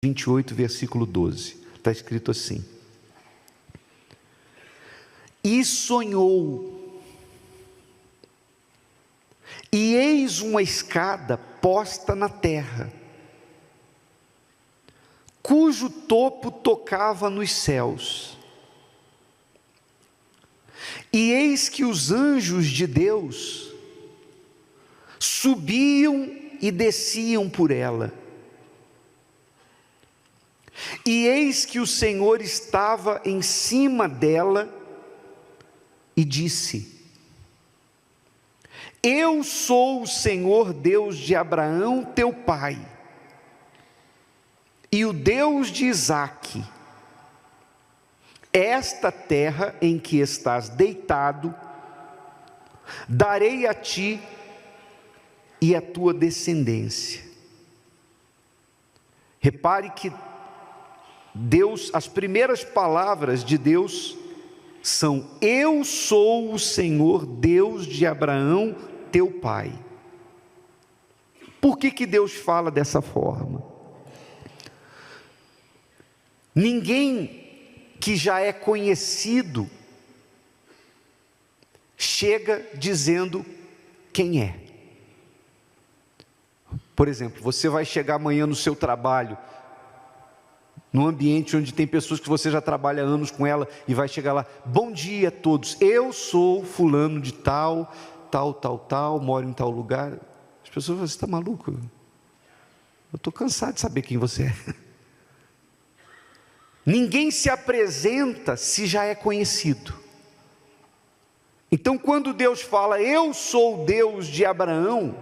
28, versículo 12, está escrito assim: e sonhou, e eis uma escada posta na terra, cujo topo tocava nos céus, e eis que os anjos de Deus subiam e desciam por ela, e eis que o Senhor estava em cima dela, e disse: eu sou o Senhor Deus de Abraão teu pai, e o Deus de Isaque. Esta terra em que estás deitado, darei a ti e à tua descendência. Repare que Deus, as primeiras palavras de Deus são: eu sou o Senhor Deus de Abraão teu pai. Por que Deus fala dessa forma? Ninguém que já é conhecido chega dizendo quem é. Por exemplo, você vai chegar amanhã no seu trabalho, num ambiente onde tem pessoas que você já trabalha há anos com ela, e vai chegar lá: bom dia a todos, eu sou fulano de tal, moro em tal lugar. As pessoas falam: você está maluco? Eu estou cansado de saber quem você é. Ninguém se apresenta se já é conhecido. Então, quando Deus fala: eu sou o Deus de Abraão,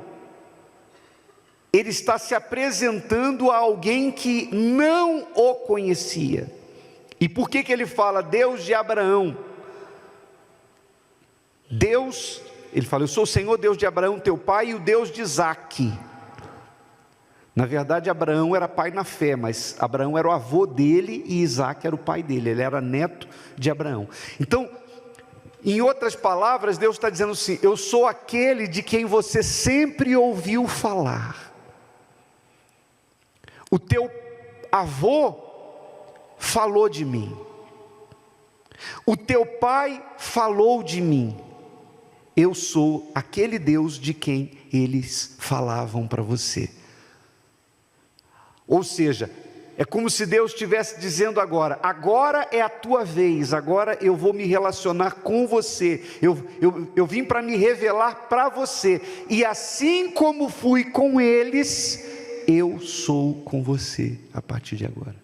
Ele está se apresentando a alguém que não o conhecia. E por que Ele fala Deus de Abraão? Deus, Ele fala: eu sou o Senhor Deus de Abraão teu pai, e o Deus de Isaque. Na verdade, Abraão era pai na fé, mas Abraão era o avô dele e Isaque era o pai dele, ele era neto de Abraão. Então, em outras palavras, Deus está dizendo assim: eu sou aquele de quem você sempre ouviu falar. O teu avô falou de mim, o teu pai falou de mim. Eu sou aquele Deus de quem eles falavam para você. Ou seja, é como se Deus estivesse dizendo agora: agora é a tua vez, agora eu vou me relacionar com você, eu vim para me revelar para você, e assim como fui com eles, eu sou com você a partir de agora.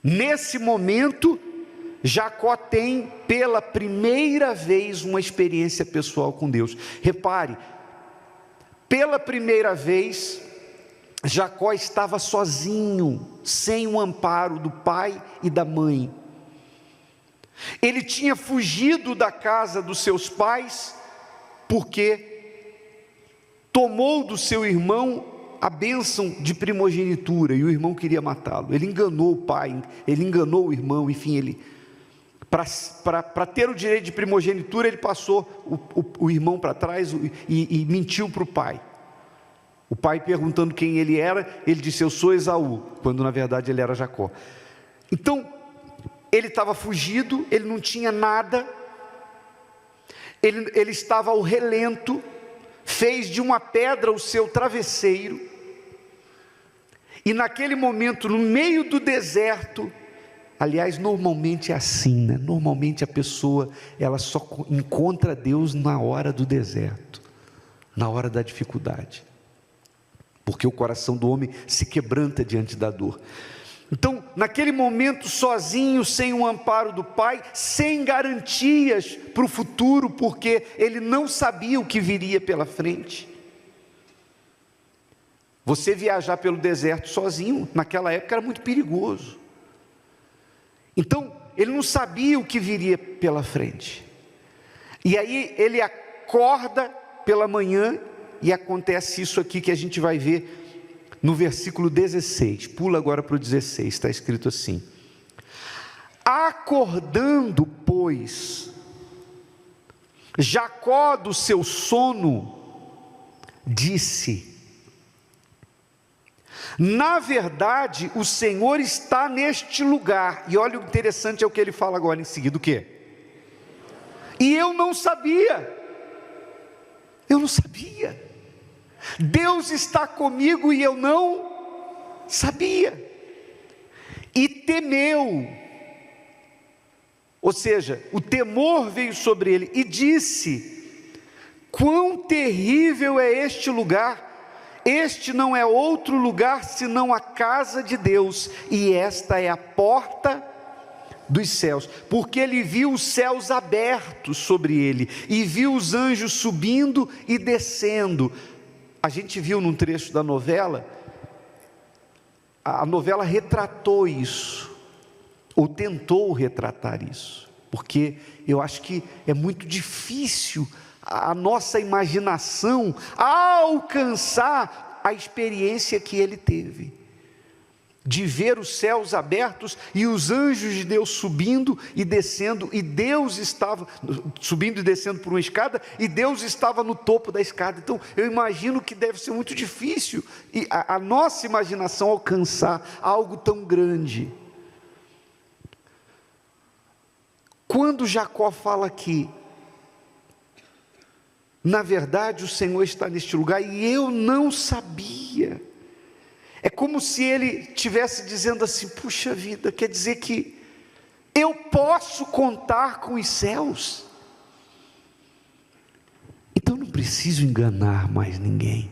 Nesse momento, Jacó tem pela primeira vez uma experiência pessoal com Deus. Repare, pela primeira vez, Jacó estava sozinho, sem o amparo do pai e da mãe. Ele tinha fugido da casa dos seus pais, porque tomou do seu irmão a bênção de primogenitura, e o irmão queria matá-lo. Ele enganou o pai, ele enganou o irmão, enfim, para ter o direito de primogenitura, ele passou o irmão para trás e mentiu para o pai. O pai perguntando quem ele era, ele disse: eu sou Esaú, quando na verdade ele era Jacó. Então, ele estava fugido, ele não tinha nada, ele estava ao relento, fez de uma pedra o seu travesseiro, e naquele momento, no meio do deserto, aliás, normalmente é assim, né? Normalmente a pessoa, ela só encontra Deus na hora do deserto, na hora da dificuldade, porque o coração do homem se quebranta diante da dor. Então, naquele momento, sozinho, sem o amparo do pai, sem garantias para o futuro, porque ele não sabia o que viria pela frente. Você viajar pelo deserto sozinho, naquela época, era muito perigoso. Então, ele não sabia o que viria pela frente. E aí, ele acorda pela manhã, e acontece isso aqui que a gente vai ver no versículo 16, pula agora para o 16, está escrito assim: acordando, pois, Jacó do seu sono, disse: Na verdade, o Senhor está neste lugar. E olha o interessante é o que ele fala agora em seguida, o quê? E eu não sabia. Eu não sabia. Deus está comigo e eu não sabia. E temeu. Ou seja, o temor veio sobre ele e disse: quão terrível é este lugar! Este não é outro lugar senão a casa de Deus, e esta é a porta dos céus, porque ele viu os céus abertos sobre ele, e viu os anjos subindo e descendo. A gente viu num trecho da novela, a novela retratou isso, ou tentou retratar isso, porque eu acho que é muito difícil a nossa imaginação alcançar a experiência que ele teve, de ver os céus abertos e os anjos de Deus subindo e descendo, e Deus estava subindo e descendo por uma escada, e Deus estava no topo da escada. Então eu imagino que deve ser muito difícil a nossa imaginação alcançar algo tão grande. Quando Jacó fala aqui, na verdade o Senhor está neste lugar e eu não sabia, é como se ele estivesse dizendo assim: puxa vida, quer dizer que eu posso contar com os céus, então não preciso enganar mais ninguém,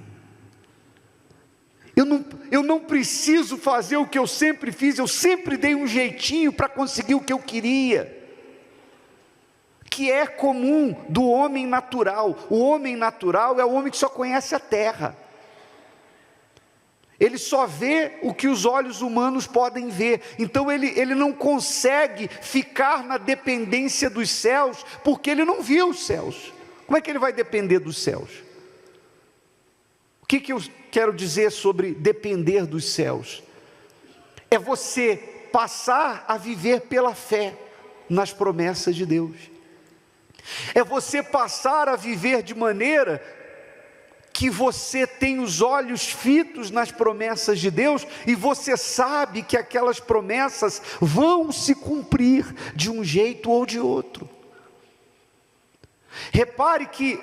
eu não preciso fazer o que eu sempre fiz, eu sempre dei um jeitinho para conseguir o que eu queria, que é comum do homem natural. O homem natural é o homem que só conhece a terra, ele só vê o que os olhos humanos podem ver, então ele não consegue ficar na dependência dos céus, porque ele não viu os céus. Como é que ele vai depender dos céus? O que eu quero dizer sobre depender dos céus? É você passar a viver pela fé nas promessas de Deus, é você passar a viver de maneira que você tem os olhos fitos nas promessas de Deus, e você sabe que aquelas promessas vão se cumprir de um jeito ou de outro. Repare que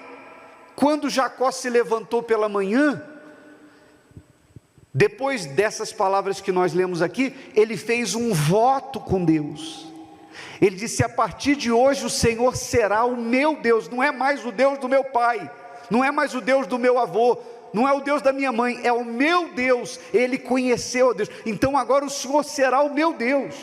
quando Jacó se levantou pela manhã, depois dessas palavras que nós lemos aqui, ele fez um voto com Deus. Ele disse: a partir de hoje o Senhor será o meu Deus, não é mais o Deus do meu pai, não é mais o Deus do meu avô, não é o Deus da minha mãe, é o meu Deus. Ele conheceu a Deus, então agora o Senhor será o meu Deus.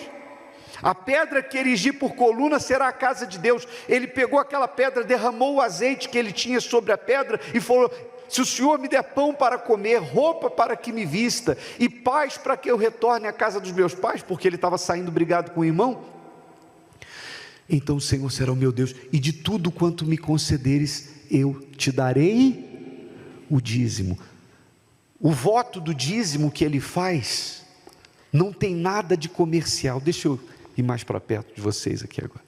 A pedra que erigi por coluna será a casa de Deus. Ele pegou aquela pedra, derramou o azeite que ele tinha sobre a pedra e falou: se o Senhor me der pão para comer, roupa para que me vista, e paz para que eu retorne à casa dos meus pais, porque ele estava saindo brigado com o irmão, então o Senhor será o meu Deus, e de tudo quanto me concederes, eu te darei o dízimo. O voto do dízimo que ele faz não tem nada de comercial. Deixa eu ir mais para perto de vocês aqui agora.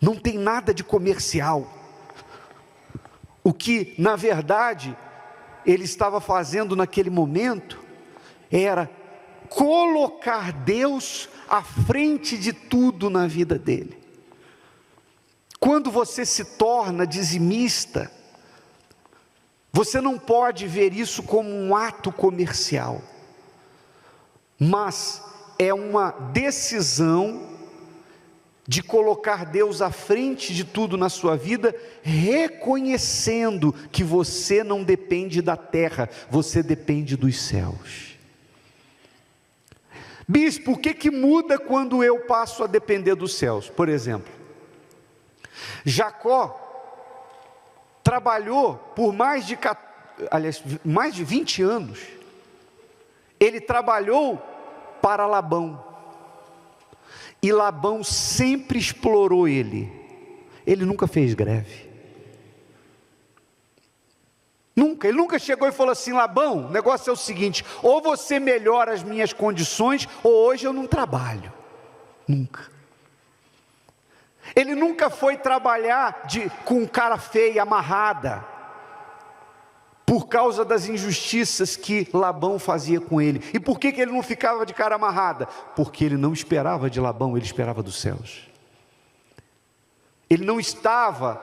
Não tem nada de comercial. O que na verdade ele estava fazendo naquele momento era colocar Deus à frente de tudo na vida dele. Quando você se torna dizimista, você não pode ver isso como um ato comercial, mas é uma decisão de colocar Deus à frente de tudo na sua vida, reconhecendo que você não depende da terra, você depende dos céus. Bispo, o que muda quando eu passo a depender dos céus? Por exemplo, Jacó trabalhou por mais de 20 anos, ele trabalhou para Labão, e Labão sempre explorou ele nunca fez greve, ele nunca chegou e falou assim: Labão, o negócio é o seguinte, ou você melhora as minhas condições, ou hoje eu não trabalho. Nunca. Ele nunca foi trabalhar com cara feia, amarrada. por causa das injustiças que Labão fazia com ele. E por que ele não ficava de cara amarrada? Porque ele não esperava de Labão, ele esperava dos céus. Ele não estava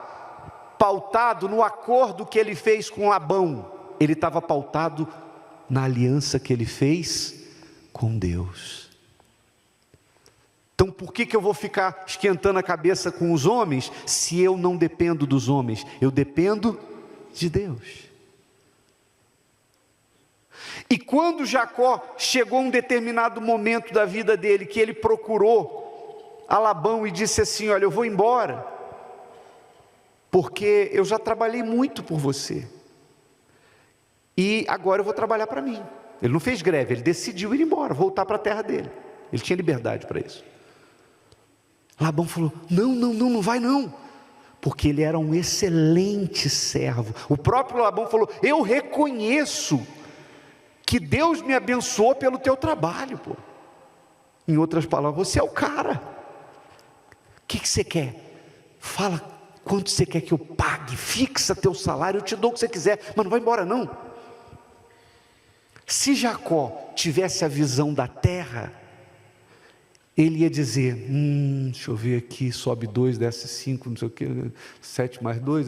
pautado no acordo que ele fez com Labão, ele estava pautado na aliança que ele fez com Deus. Então por que eu vou ficar esquentando a cabeça com os homens, se eu não dependo dos homens? Eu dependo de Deus. E quando Jacó chegou a um determinado momento da vida dele, que ele procurou a Labão e disse assim: olha, eu vou embora, porque eu já trabalhei muito por você, e agora eu vou trabalhar para mim. Ele não fez greve, ele decidiu ir embora, voltar para a terra dele, ele tinha liberdade para isso. Labão falou: não vai não, porque ele era um excelente servo. O próprio Labão falou: eu reconheço que Deus me abençoou pelo teu trabalho, pô. Em outras palavras, você é o cara. O que você quer? Fala quanto você quer que eu pague, fixa teu salário, eu te dou o que você quiser, mas não vai embora não. Se Jacó tivesse a visão da terra, ele ia dizer: deixa eu ver aqui, sobe 2, desce 5, não sei o que, 7 mais 2,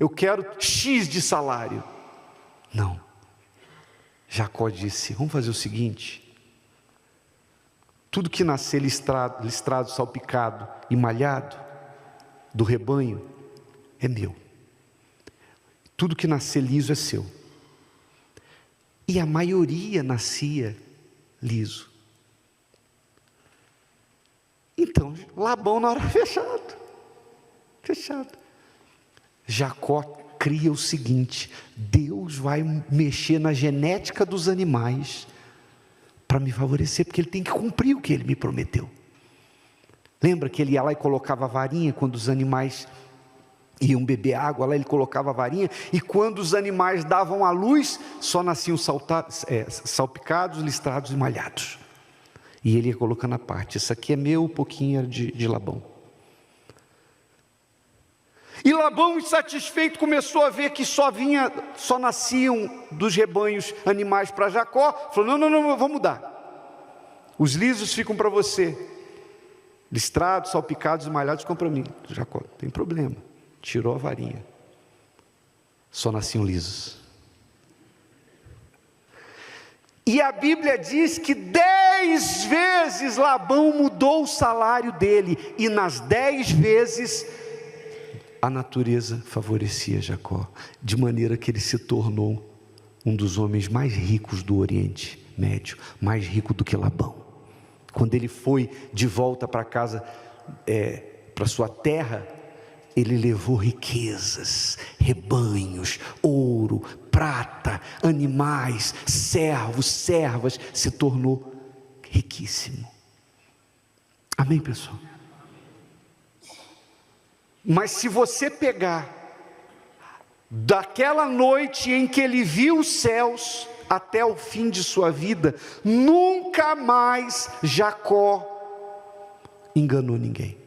eu quero X de salário. Não. Jacó disse: vamos fazer o seguinte, tudo que nascer listrado, salpicado e malhado do rebanho é meu, tudo que nascer liso é seu. E a maioria nascia liso. Então Labão na hora fechado. Jacó cria o seguinte: Deus vai mexer na genética dos animais para me favorecer, porque ele tem que cumprir o que ele me prometeu. Lembra que ele ia lá e colocava a varinha quando os animais iam beber água, lá ele colocava a varinha, e quando os animais davam à luz, só nasciam salpicados, listrados e malhados. E ele ia colocando a parte: isso aqui é meu, um pouquinho era de Labão. E Labão, insatisfeito, começou a ver que só nasciam dos rebanhos animais para Jacó. Falou: não, vamos mudar. Os lisos ficam para você, listrados, salpicados e malhados ficam para mim. Jacó: não tem problema. Tirou a varinha, só nasciam lisos. E a Bíblia diz que 10 vezes Labão mudou o salário dele, e nas 10 vezes a natureza favorecia Jacó, de maneira que ele se tornou um dos homens mais ricos do Oriente Médio, mais rico do que Labão. Quando ele foi de volta para casa, para sua terra, ele levou riquezas, rebanhos, ouro, prata, animais, servos, servas, se tornou riquíssimo. Amém, pessoal? Mas se você pegar daquela noite em que ele viu os céus até o fim de sua vida, nunca mais Jacó enganou ninguém.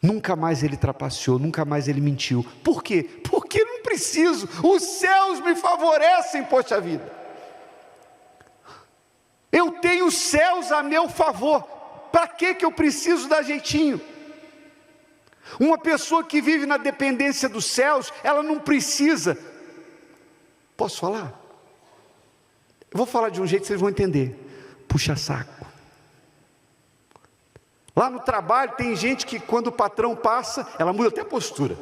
Nunca mais ele trapaceou, nunca mais ele mentiu. Por quê? Porque não preciso, os céus me favorecem, poxa vida. Eu tenho os céus a meu favor, para que eu preciso dar jeitinho? Uma pessoa que vive na dependência dos céus, ela não precisa. Posso falar? Eu vou falar de um jeito que vocês vão entender. Puxa saco. Lá no trabalho tem gente que quando o patrão passa, ela muda até a postura.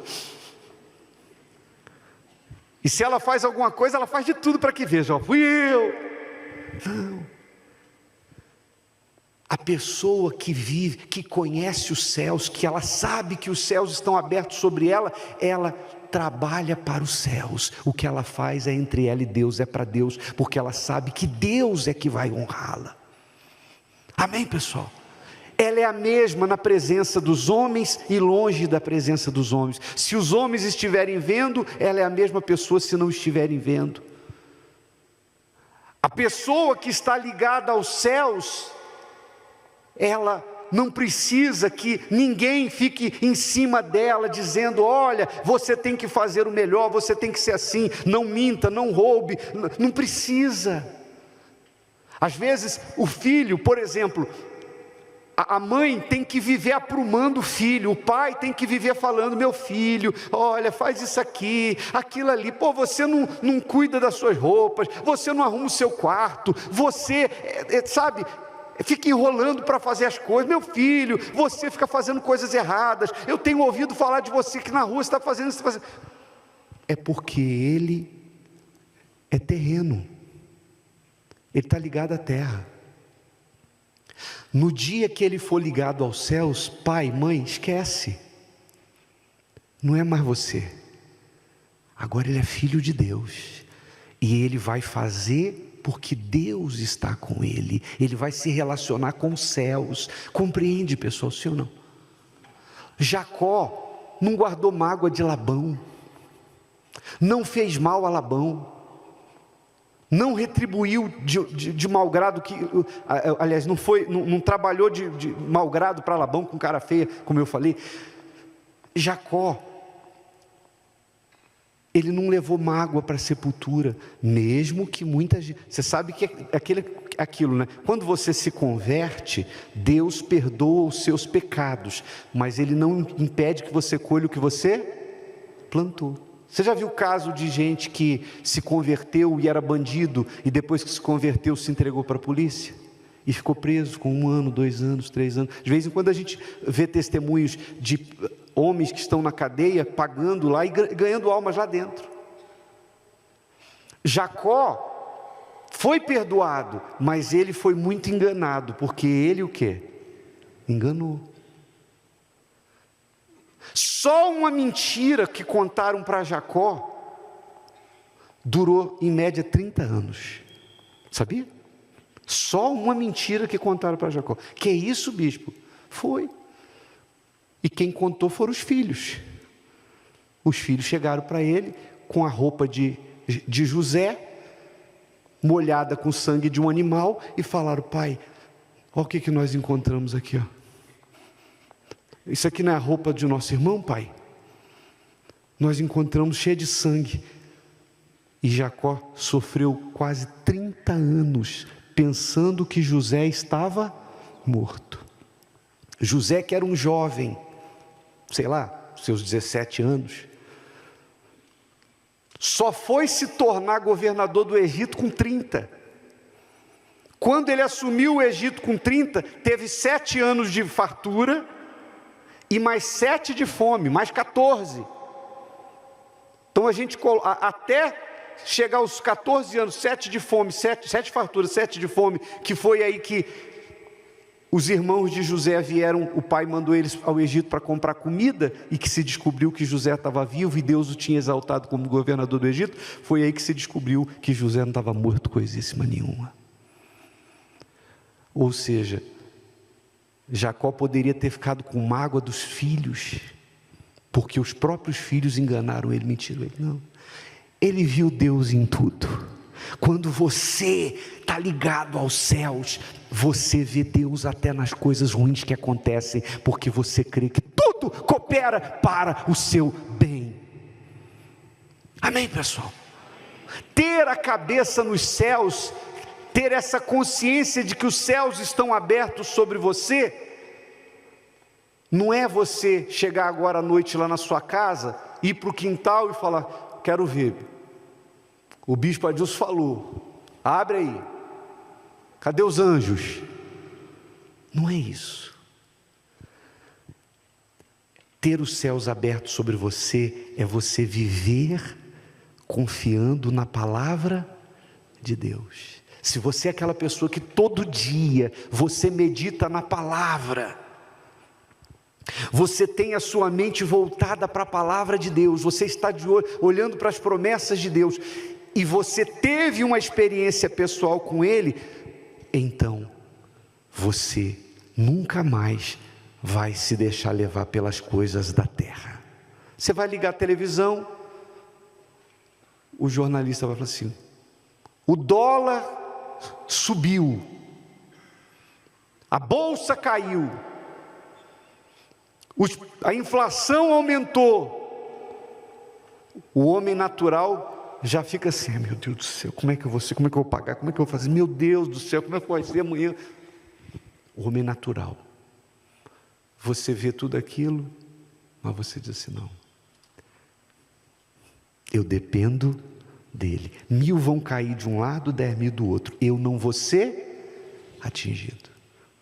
E se ela faz alguma coisa, ela faz de tudo para que veja: ó, fui eu. Não. A pessoa que vive, que conhece os céus, que ela sabe que os céus estão abertos sobre ela, ela trabalha para os céus. O que ela faz é entre ela e Deus, é para Deus, porque ela sabe que Deus é que vai honrá-la. Amém, pessoal? Ela é a mesma na presença dos homens e longe da presença dos homens. Se os homens estiverem vendo, ela é a mesma pessoa se não estiverem vendo. A pessoa que está ligada aos céus, ela não precisa que ninguém fique em cima dela, dizendo: olha, você tem que fazer o melhor, você tem que ser assim, não minta, não roube. Não precisa. Às vezes o filho, por exemplo, a mãe tem que viver aprumando o filho, o pai tem que viver falando: meu filho, olha, faz isso aqui, aquilo ali, pô, você não cuida das suas roupas, você não arruma o seu quarto, você, sabe, fica enrolando para fazer as coisas, meu filho, você fica fazendo coisas erradas, eu tenho ouvido falar de você que na rua você está fazendo isso, está fazendo. É porque ele é terreno, ele está ligado à terra. No dia que ele for ligado aos céus, pai, mãe, esquece, não é mais você, agora ele é filho de Deus, e ele vai fazer porque Deus está com ele, ele vai se relacionar com os céus. Compreende, pessoal, sim ou não? Jacó não guardou mágoa de Labão, não fez mal a Labão, não retribuiu de mau grado, aliás, não trabalhou de mau grado para Labão com cara feia, como eu falei. Jacó, ele não levou mágoa para a sepultura, mesmo que muita gente, você sabe que aquilo, né? Quando você se converte, Deus perdoa os seus pecados, mas Ele não impede que você colha o que você plantou. Você já viu o caso de gente que se converteu e era bandido, e depois que se converteu se entregou para a polícia? E ficou preso com 1 ano, 2 anos, 3 anos. De vez em quando a gente vê testemunhos de homens que estão na cadeia, pagando lá e ganhando almas lá dentro. Jacó foi perdoado, mas ele foi muito enganado, porque ele o quê? Enganou. Só uma mentira que contaram para Jacó durou em média 30 anos, sabia? Só uma mentira que contaram para Jacó. Que é isso, bispo? Foi. E quem contou foram os filhos. Os filhos chegaram para ele com a roupa de José, molhada com sangue de um animal, e falaram: pai, olha o que nós encontramos aqui, ó. Isso aqui não é a roupa de nosso irmão, pai? Nós encontramos cheia de sangue. E Jacó sofreu quase 30 anos pensando que José estava morto. José, que era um jovem, sei lá, seus 17 anos, só foi se tornar governador do Egito com 30. Quando ele assumiu o Egito com 30, teve 7 anos de fartura e mais 7 de fome, mais 14. Então a gente, até chegar aos 14 anos, 7 de fome, 7 farturas, 7 de fome, que foi aí que os irmãos de José vieram, o pai mandou eles ao Egito para comprar comida, e que se descobriu que José estava vivo e Deus o tinha exaltado como governador do Egito. Foi aí que se descobriu que José não estava morto coisíssima nenhuma. Ou seja, Jacó poderia ter ficado com mágoa dos filhos, porque os próprios filhos enganaram ele, mentiram ele. Não, ele viu Deus em tudo. Quando você está ligado aos céus, você vê Deus até nas coisas ruins que acontecem, porque você crê que tudo coopera para o seu bem. Amém, pessoal? Ter a cabeça nos céus, ter essa consciência de que os céus estão abertos sobre você, não é você chegar agora à noite lá na sua casa, ir para o quintal e falar: quero ver, o bispo Adilson falou, abre aí, cadê os anjos? Não é isso. Ter os céus abertos sobre você é você viver confiando na palavra de Deus. Se você é aquela pessoa que todo dia você medita na palavra, você tem a sua mente voltada para a palavra de Deus, você está olhando para as promessas de Deus, e você teve uma experiência pessoal com Ele, então você nunca mais vai se deixar levar pelas coisas da terra. Você vai ligar a televisão, o jornalista vai falar assim: o dólar subiu, a bolsa caiu, a inflação aumentou, o homem natural já fica assim: meu Deus do céu, como é que eu vou ser? Como é que eu vou pagar? Como é que eu vou fazer? Meu Deus do céu, como é que vai ser amanhã? O homem natural, você vê tudo aquilo, mas você diz assim: não, eu dependo dele. 1000 vão cair de um lado, 10.000 do outro, eu não vou ser atingido.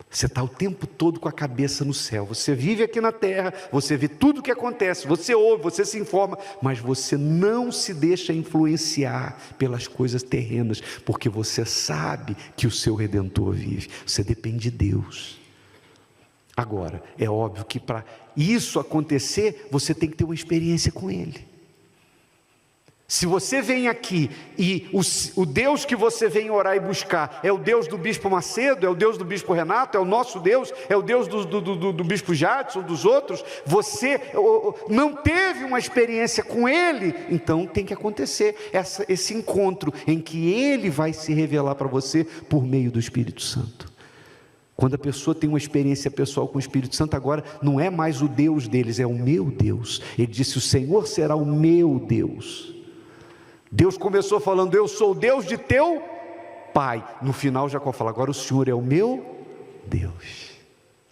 Você está o tempo todo com a cabeça no céu, você vive aqui na terra, você vê tudo o que acontece, você ouve, você se informa, mas você não se deixa influenciar pelas coisas terrenas, porque você sabe que o seu Redentor vive, você depende de Deus. Agora, é óbvio que para isso acontecer, você tem que ter uma experiência com Ele. Se você vem aqui e o Deus que você vem orar e buscar é o Deus do Bispo Macedo, é o Deus do Bispo Renato, é o nosso Deus, é o Deus do Bispo Jadson, dos outros, você não teve uma experiência com Ele, então tem que acontecer esse encontro em que Ele vai se revelar para você por meio do Espírito Santo. Quando a pessoa tem uma experiência pessoal com o Espírito Santo, agora não é mais o Deus deles, é o meu Deus. Ele disse: o Senhor será o meu Deus. Deus começou falando: eu sou o Deus de teu pai. No final Jacó fala: agora o Senhor é o meu Deus.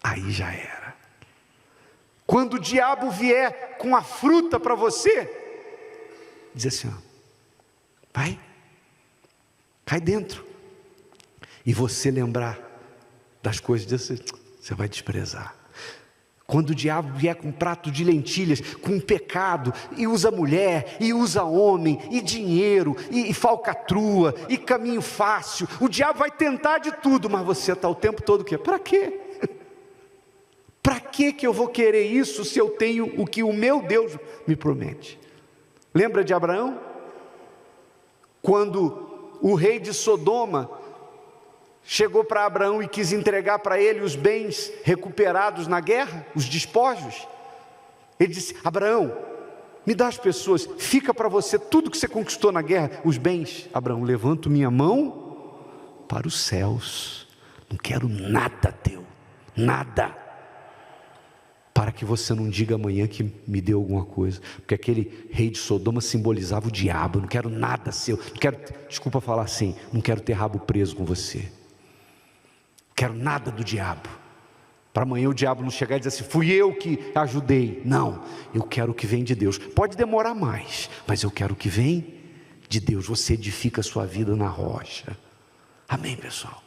Aí já era. Quando o diabo vier com a fruta para você, diz assim: ó, vai, cai dentro. E você lembrar das coisas, diz assim, você vai desprezar. Quando o diabo vier com um prato de lentilhas, com pecado, e usa mulher, e usa homem, e dinheiro, e falcatrua, e caminho fácil, o diabo vai tentar de tudo, mas você está o tempo todo o quê? Para quê? Para que eu vou querer isso se eu tenho o que o meu Deus me promete? Lembra de Abraão? Quando o rei de Sodoma chegou para Abraão e quis entregar para ele os bens recuperados na guerra, os despojos. Ele disse: Abraão, me dá as pessoas, fica para você tudo que você conquistou na guerra, os bens. Abraão: levanto minha mão para os céus, não quero nada teu, nada, para que você não diga amanhã que me deu alguma coisa, porque aquele rei de Sodoma simbolizava o diabo. Não quero nada seu, não quero, desculpa falar assim, não quero ter rabo preso com você, quero nada do diabo, para amanhã o diabo não chegar e dizer assim: fui eu que ajudei. Não, eu quero o que vem de Deus. Pode demorar mais, mas eu quero o que vem de Deus. Você edifica a sua vida na rocha. Amém, pessoal?